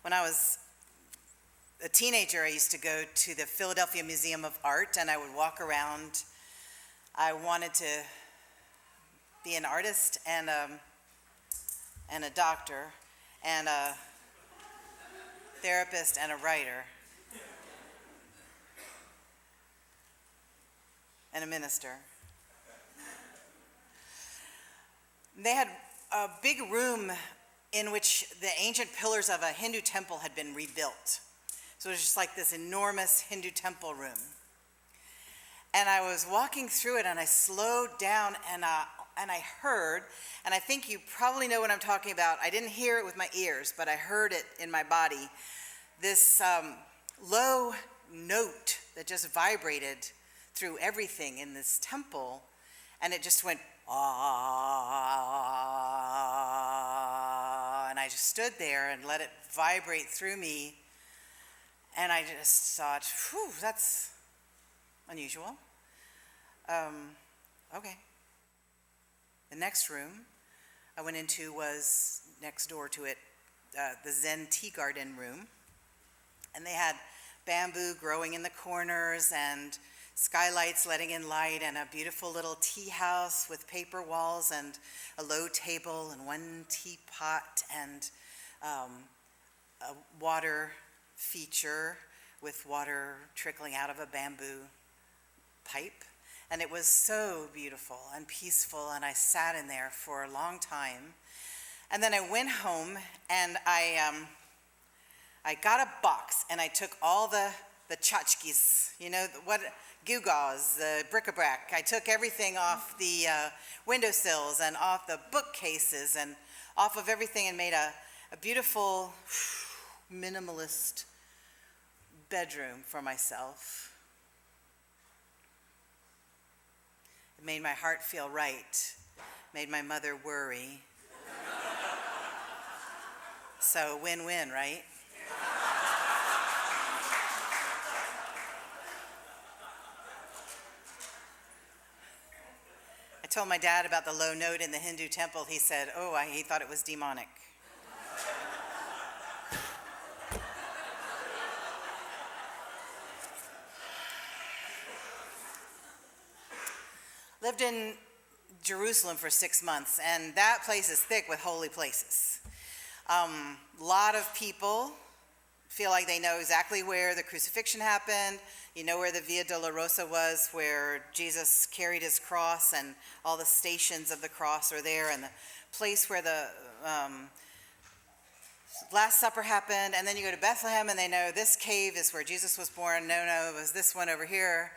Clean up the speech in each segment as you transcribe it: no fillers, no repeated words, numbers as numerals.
When I was a teenager, I used to go to the Philadelphia Museum of Art, and I would walk around. I wanted to be an artist and a doctor and a therapist and a writer and a minister. They had a big room in which the ancient pillars of a Hindu temple had been rebuilt. So it was just like this enormous Hindu temple room. And I was walking through it, and I slowed down, and I heard, and I think you probably know what I'm talking about. I didn't hear it with my ears, but I heard it in my body. This low note that just vibrated through everything in this temple, and it just went, ah, and I just stood there and let it vibrate through me, and I just thought, whew, that's unusual. Okay. The next room I went into was next door to it, the Zen tea garden room, and they had bamboo growing in the corners and skylights letting in light, and a beautiful little tea house with paper walls and a low table and one teapot and a water feature with water trickling out of a bamboo pipe. And it was so beautiful and peaceful, and I sat in there for a long time. And then I went home, and I got a box, and I took all the tchotchkes, gewgaws, the bric-a-brac. I took everything off the windowsills and off the bookcases and off of everything, and made a beautiful minimalist bedroom for myself. It made my heart feel right, made my mother worry. So win-win, right? I told my dad about the low note in the Hindu temple. He said, he thought it was demonic. Lived in Jerusalem for 6 months, and that place is thick with holy places. A lot of people feel like they know exactly where the crucifixion happened. You know where the Via Dolorosa was, where Jesus carried his cross, and all the stations of the cross are there, and the place where the Last Supper happened. And then you go to Bethlehem, and they know this cave is where Jesus was born. No, it was this one over here.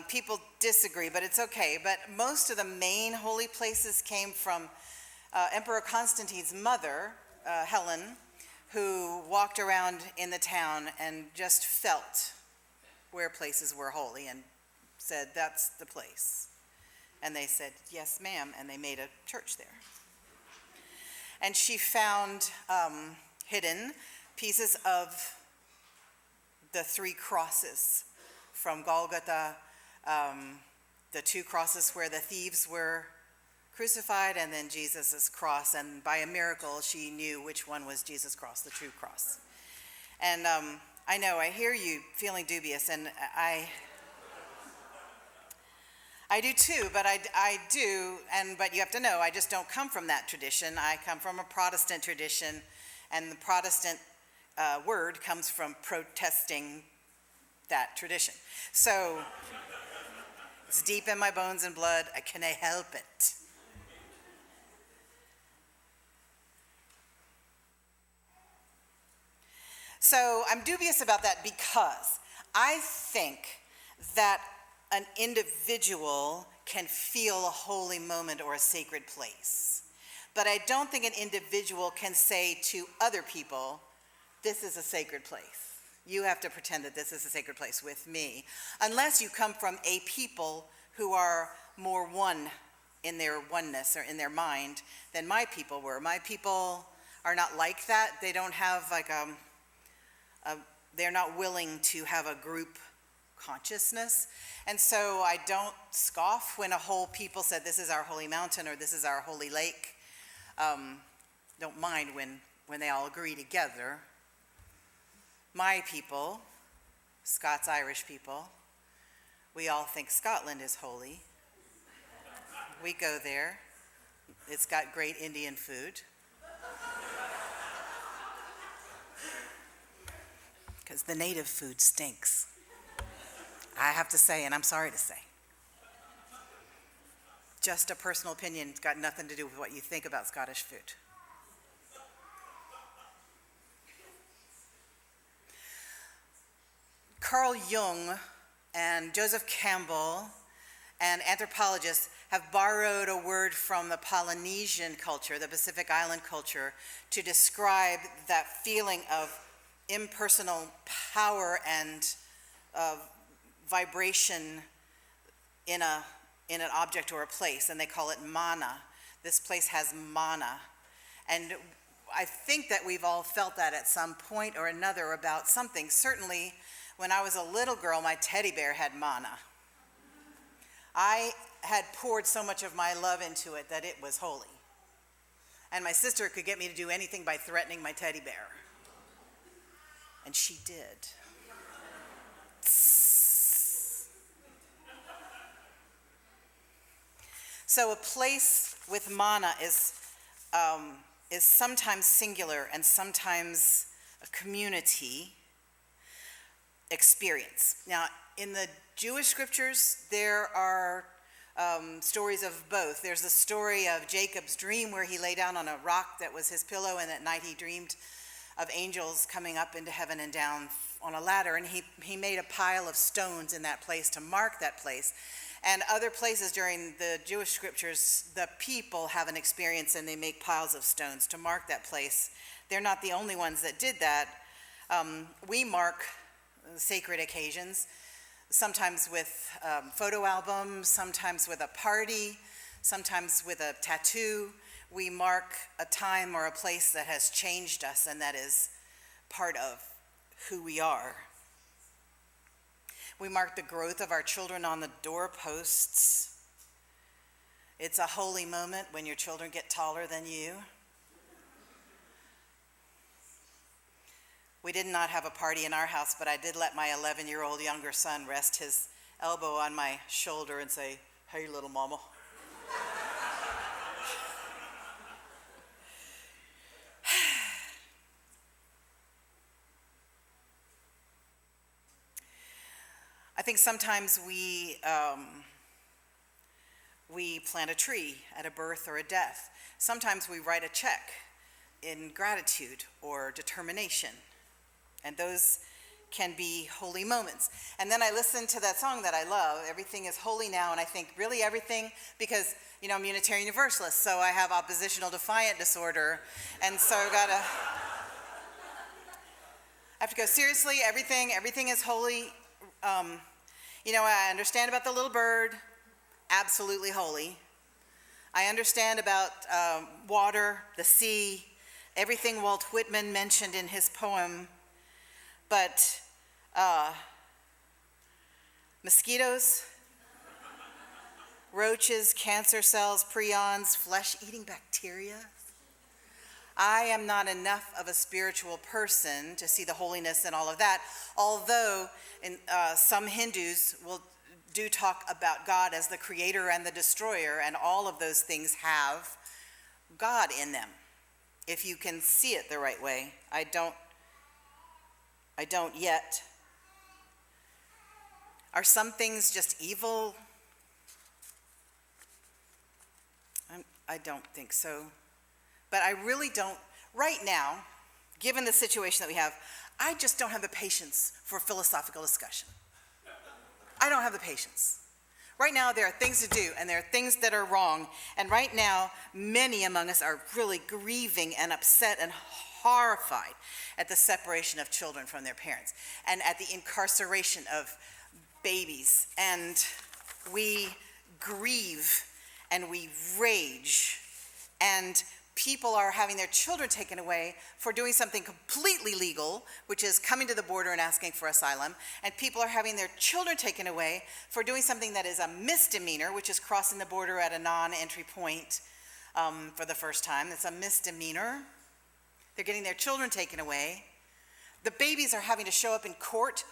People disagree, but it's okay. But most of the main holy places came from Emperor Constantine's mother, Helen, who walked around in the town and just felt where places were holy and said, that's the place. And they said, yes, ma'am, and they made a church there. And she found hidden pieces of the 3 crosses from Golgotha, the 2 crosses where the thieves were crucified, and then Jesus' cross. And by a miracle, she knew which one was Jesus' cross, the true cross. And I know, I hear you feeling dubious, and I do too, but but you have to know, I just don't come from that tradition. I come from a Protestant tradition, and the Protestant word comes from protesting that tradition. So it's deep in my bones and blood. I can't help it. So I'm dubious about that because I think that an individual can feel a holy moment or a sacred place. But I don't think an individual can say to other people, this is a sacred place. You have to pretend that this is a sacred place with me. Unless you come from a people who are more one in their oneness or in their mind than my people were. My people are not like that. They don't have they're not willing to have a group consciousness. And so I don't scoff when a whole people said, this is our holy mountain or this is our holy lake. Don't mind when they all agree together. my people, Scots-Irish people, we all think Scotland is holy. We go there. It's got great Indian food. Because the native food stinks. I have to say, and I'm sorry to say. Just a personal opinion. It's got nothing to do with what you think about Scottish food. Carl Jung and Joseph Campbell and anthropologists have borrowed a word from the Polynesian culture, the Pacific Island culture, to describe that feeling of impersonal power and vibration in an object or a place, and they call it mana. This place has mana. And I think that we've all felt that at some point or another about something. Certainly, when I was a little girl, my teddy bear had mana. I had poured so much of my love into it that it was holy. And my sister could get me to do anything by threatening my teddy bear. And she did. So a place with mana is sometimes singular and sometimes a community experience. Now, in the Jewish scriptures, there are stories of both. There's the story of Jacob's dream where he lay down on a rock that was his pillow, and at night he dreamed of angels coming up into heaven and down on a ladder, and he made a pile of stones in that place to mark that place. And other places during the Jewish scriptures, the people have an experience and they make piles of stones to mark that place. They're not the only ones that did that. We mark sacred occasions, sometimes with photo albums, sometimes with a party, sometimes with a tattoo. We mark a time or a place that has changed us and that is part of who we are. We mark the growth of our children on the doorposts. It's a holy moment when your children get taller than you. We did not have a party in our house, but I did let my 11-year-old younger son rest his elbow on my shoulder and say, "Hey, little mama." I think sometimes we plant a tree at a birth or a death. Sometimes we write a check in gratitude or determination. And those can be holy moments. And then I listen to that song that I love, "Everything is Holy Now," and I think, really everything? Because, I'm Unitarian Universalist, so I have oppositional defiant disorder. And so I have to go, seriously, everything is holy. I understand about the little bird, absolutely holy. I understand about water, the sea, everything Walt Whitman mentioned in his poem. But mosquitoes, roaches, cancer cells, prions, flesh-eating bacteria. I am not enough of a spiritual person to see the holiness in all of that, although some Hindus do talk about God as the creator and the destroyer, and all of those things have God in them, if you can see it the right way. I don't yet. Are some things just evil? I don't think so. But I really don't, right now, given the situation that we have, I just don't have the patience for philosophical discussion. I don't have the patience. Right now, there are things to do, and there are things that are wrong. And right now, many among us are really grieving and upset and horrified at the separation of children from their parents and at the incarceration of babies. And we grieve and we rage, and people are having their children taken away for doing something completely legal, which is coming to the border and asking for asylum, and people are having their children taken away for doing something that is a misdemeanor, which is crossing the border at a non-entry point for the first time. It's a misdemeanor. They're getting their children taken away. The babies are having to show up in court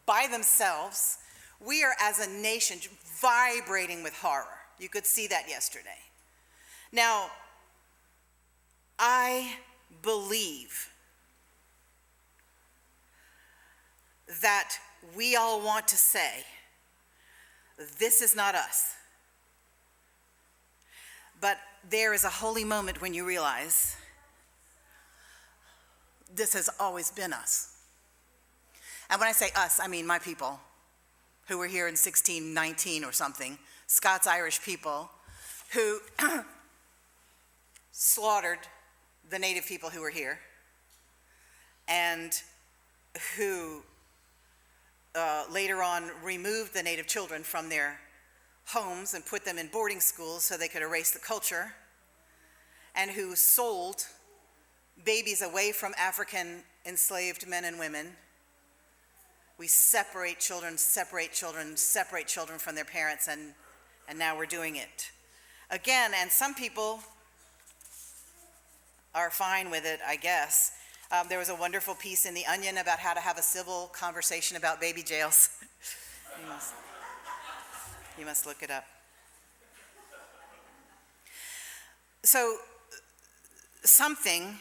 by themselves. We are, as a nation, vibrating with horror. You could see that yesterday. Now, I believe that we all want to say, this is not us. But there is a holy moment when you realize this has always been us. And when I say us, I mean my people who were here in 1619 or something, Scots-Irish people who slaughtered the native people who were here and who later on removed the native children from their homes and put them in boarding schools so they could erase the culture, and who sold babies away from African enslaved men and women. We separate children from their parents, and now we're doing it again. And some people are fine with it, I guess. There was a wonderful piece in The Onion about how to have a civil conversation about baby jails. You must look it up. So something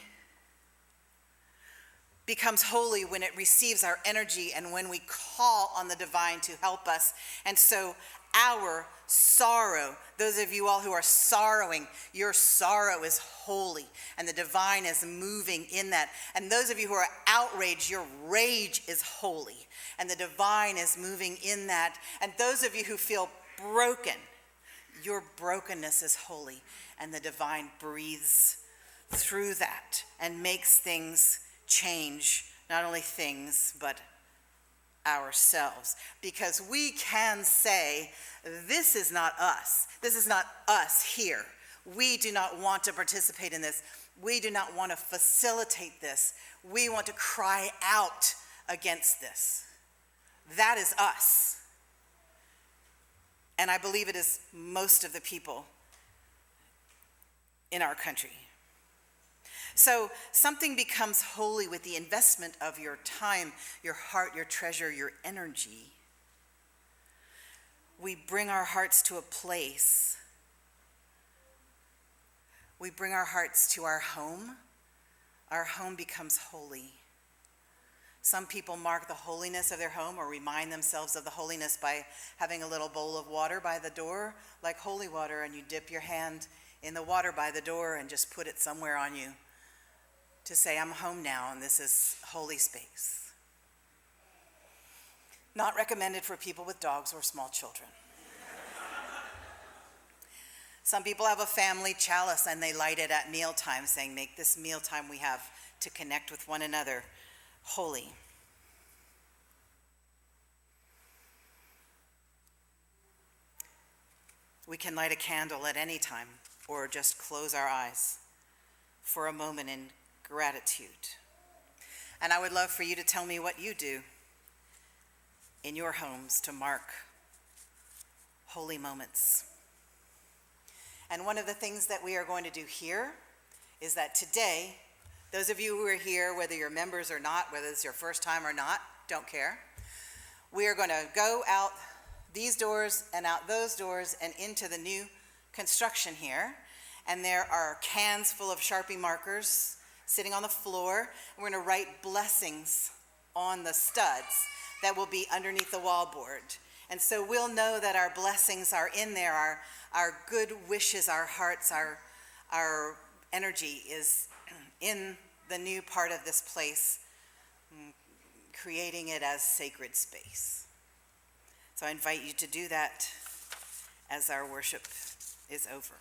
becomes holy when it receives our energy and when we call on the divine to help us. And so our sorrow, those of you all who are sorrowing, your sorrow is holy and the divine is moving in that. And those of you who are outraged, your rage is holy and the divine is moving in that. And those of you who feel broken, your brokenness is holy and the divine breathes through that and makes things change, not only things, but ourselves. Because we can say, this is not us. This is not us here. We do not want to participate in this. We do not want to facilitate this. We want to cry out against this. That is us. And I believe it is most of the people in our country. So something becomes holy with the investment of your time, your heart, your treasure, your energy. We bring our hearts to a place. We bring our hearts to our home. Our home becomes holy. Some people mark the holiness of their home or remind themselves of the holiness by having a little bowl of water by the door, like holy water, and you dip your hand in the water by the door and just put it somewhere on you to say, I'm home now and this is holy space. Not recommended for people with dogs or small children. Some people have a family chalice and they light it at mealtime, saying, make this mealtime we have to connect with one another holy. We can light a candle at any time or just close our eyes for a moment in gratitude. And I would love for you to tell me what you do in your homes to mark holy moments. And one of the things that we are going to do here is that today, those of you who are here, whether you're members or not, whether it's your first time or not, don't care. We are going to go out these doors and out those doors and into the new construction here. And there are cans full of Sharpie markers sitting on the floor. And we're going to write blessings on the studs that will be underneath the wallboard. And so we'll know that our blessings are in there, our good wishes, our hearts, our energy is in the new part of this place, creating it as sacred space. So I invite you to do that as our worship is over.